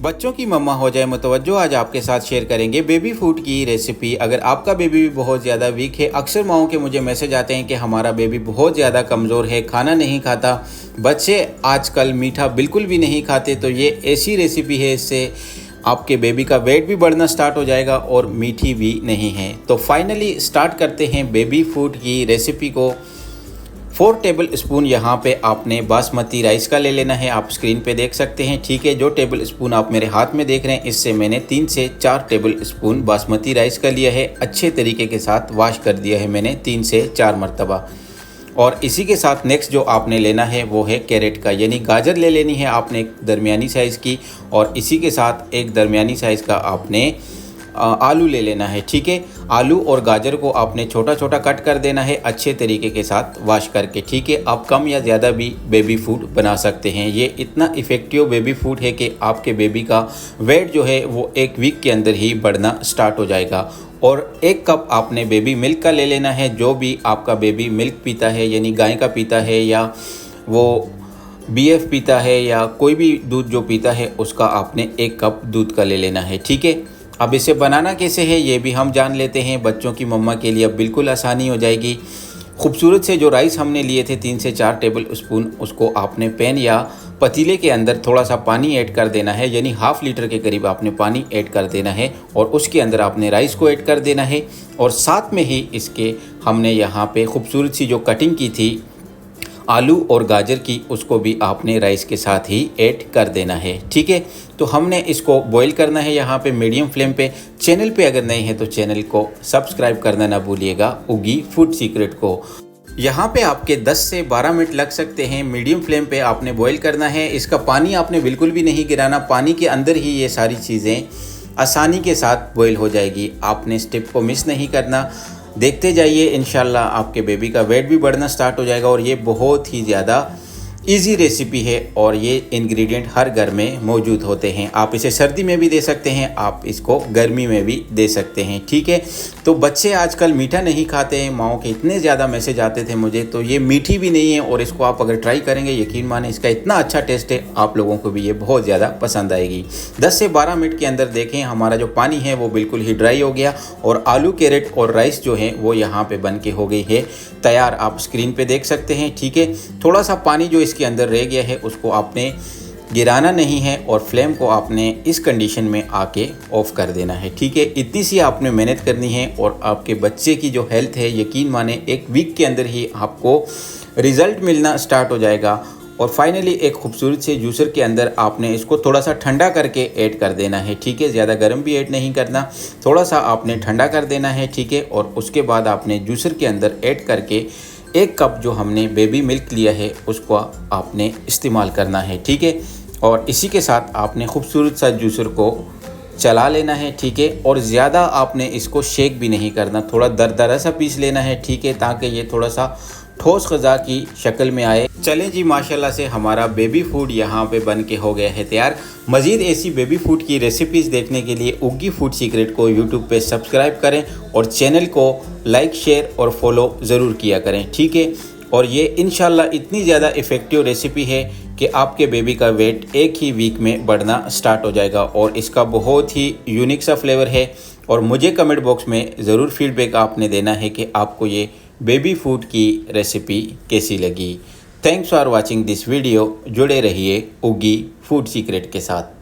बच्चों की मम्मा हो जाए मुतवज्जो, आज आपके साथ शेयर करेंगे बेबी फूड की रेसिपी। अगर आपका बेबी भी बहुत ज़्यादा वीक है, अक्सर माओं के मुझे मैसेज आते हैं कि हमारा बेबी बहुत ज़्यादा कमज़ोर है, खाना नहीं खाता, बच्चे आजकल मीठा बिल्कुल भी नहीं खाते, तो ये ऐसी रेसिपी है, इससे आपके बेबी का वेट भी बढ़ना स्टार्ट हो जाएगा और मीठी भी नहीं है। तो फाइनली स्टार्ट करते हैं बेबी फूड की रेसिपी को। 4 टेबल स्पून यहाँ पे आपने बासमती राइस का ले लेना है, आप स्क्रीन पे देख सकते हैं। ठीक है, जो टेबल स्पून आप मेरे हाथ में देख रहे हैं, इससे मैंने 3 से 4 टेबल स्पून बासमती राइस का लिया है। अच्छे तरीके के साथ वॉश कर दिया है मैंने 3 से 4 मरतबा। और इसी के साथ नेक्स्ट जो आपने लेना है वो है कैरेट का, यानी गाजर ले लेनी है आपने एक दरमियानी साइज़ की, और इसी के साथ एक दरमियानी साइज़ का आपने आलू ले लेना है। ठीक है, आलू और गाजर को आपने छोटा छोटा कट कर देना है अच्छे तरीके के साथ वॉश करके। ठीक है, आप कम या ज़्यादा भी बेबी फूड बना सकते हैं। ये इतना इफ़ेक्टिव बेबी फूड है कि आपके बेबी का वेट जो है वो 1 वीक के अंदर ही बढ़ना स्टार्ट हो जाएगा। और 1 कप आपने बेबी मिल्क का ले लेना है। जो भी आपका बेबी मिल्क पीता है, यानी गाय का पीता है या वो BF पीता है या कोई भी दूध जो पीता है, उसका आपने 1 कप दूध का ले लेना है। ठीक है, अब इसे बनाना कैसे है ये भी हम जान लेते हैं। बच्चों की मम्मा के लिए अब बिल्कुल आसानी हो जाएगी। खूबसूरत से जो राइस हमने लिए थे 3 से 4 टेबल स्पून, उसको आपने पैन या पतीले के अंदर थोड़ा सा पानी ऐड कर देना है, यानी ½ लीटर के करीब आपने पानी ऐड कर देना है, और उसके अंदर आपने राइस को ऐड कर देना है। और साथ में ही इसके हमने यहाँ पे खूबसूरत सी जो कटिंग की थी आलू और गाजर की, उसको भी आपने राइस के साथ ही ऐड कर देना है। ठीक है, तो हमने इसको बॉईल करना है यहाँ पे मीडियम फ्लेम पे। चैनल पे अगर नहीं है तो चैनल को सब्सक्राइब करना ना भूलिएगा, उगी फूड सीक्रेट को। यहाँ पे आपके 10 से 12 मिनट लग सकते हैं। मीडियम फ्लेम पे आपने बॉईल करना है। इसका पानी आपने बिल्कुल भी नहीं गिराना, पानी के अंदर ही ये सारी चीज़ें आसानी के साथ बॉईल हो जाएगी। आपने स्टेप को मिस नहीं करना, देखते जाइए, इंशाल्लाह आपके बेबी का वेट भी बढ़ना स्टार्ट हो जाएगा। और ये बहुत ही ज़्यादा इजी रेसिपी है और ये इंग्रेडिएंट हर घर में मौजूद होते हैं। आप इसे सर्दी में भी दे सकते हैं, आप इसको गर्मी में भी दे सकते हैं। ठीक है, तो बच्चे आजकल मीठा नहीं खाते हैं, माओं के इतने ज़्यादा मैसेज आते थे मुझे, तो ये मीठी भी नहीं है। और इसको आप अगर ट्राई करेंगे, यकीन माने इसका इतना अच्छा टेस्ट है, आप लोगों को भी ये बहुत ज़्यादा पसंद आएगी। 10 से 12 मिनट के अंदर देखें हमारा जो पानी है वो बिल्कुल ही ड्राई हो गया, और आलू, कैरेट और राइस जो है वो यहाँ पे बन के हो गई है तैयार, आप स्क्रीन पे देख सकते हैं। ठीक है, थोड़ा सा पानी जो इसके अंदर रह गया है उसको आपने गिराना नहीं है, और फ्लेम को आपने इस कंडीशन में आके ऑफ कर देना है। ठीक है, इतनी सी आपने मेहनत करनी है, और आपके बच्चे की जो हेल्थ है, यकीन माने 1 वीक के अंदर ही आपको रिज़ल्ट मिलना स्टार्ट हो जाएगा। और फाइनली एक खूबसूरत से जूसर के अंदर आपने इसको थोड़ा सा ठंडा करके ऐड कर देना है। ठीक है, ज़्यादा गर्म भी ऐड नहीं करना, थोड़ा सा आपने ठंडा कर देना है। ठीक है, और उसके बाद आपने जूसर के अंदर ऐड करके 1 कप जो हमने बेबी मिल्क लिया है उसको आपने इस्तेमाल करना है। ठीक है, और इसी के साथ आपने खूबसूरत सा जूसर को चला लेना है। ठीक है, और ज़्यादा आपने इसको शेक भी नहीं करना, थोड़ा दरदरा सा पीस लेना है। ठीक है, ताकि ये थोड़ा सा ठोस ग़िज़ा की शक्ल में आए। चलें जी, माशाल्लाह से हमारा बेबी फूड यहाँ पे बन के हो गया है तैयार। मज़ीद ऐसी बेबी फूड की रेसिपीज़ देखने के लिए उगी फूड सीक्रेट को यूट्यूब पे सब्सक्राइब करें, और चैनल को लाइक, शेयर और फॉलो ज़रूर किया करें। ठीक है, और ये इंशाल्लाह इतनी ज़्यादा इफ़ेक्टिव रेसिपी है कि आपके बेबी का वेट 1 ही वीक में बढ़ना स्टार्ट हो जाएगा। और इसका बहुत ही यूनिक सा फ्लेवर है, और मुझे कमेंट बॉक्स में ज़रूर फीडबैक आपने देना है कि आपको ये बेबी फूड की रेसिपी कैसी लगी। Thanks for watching this video. जुड़े रहिए उगी फूड सीक्रेट के साथ।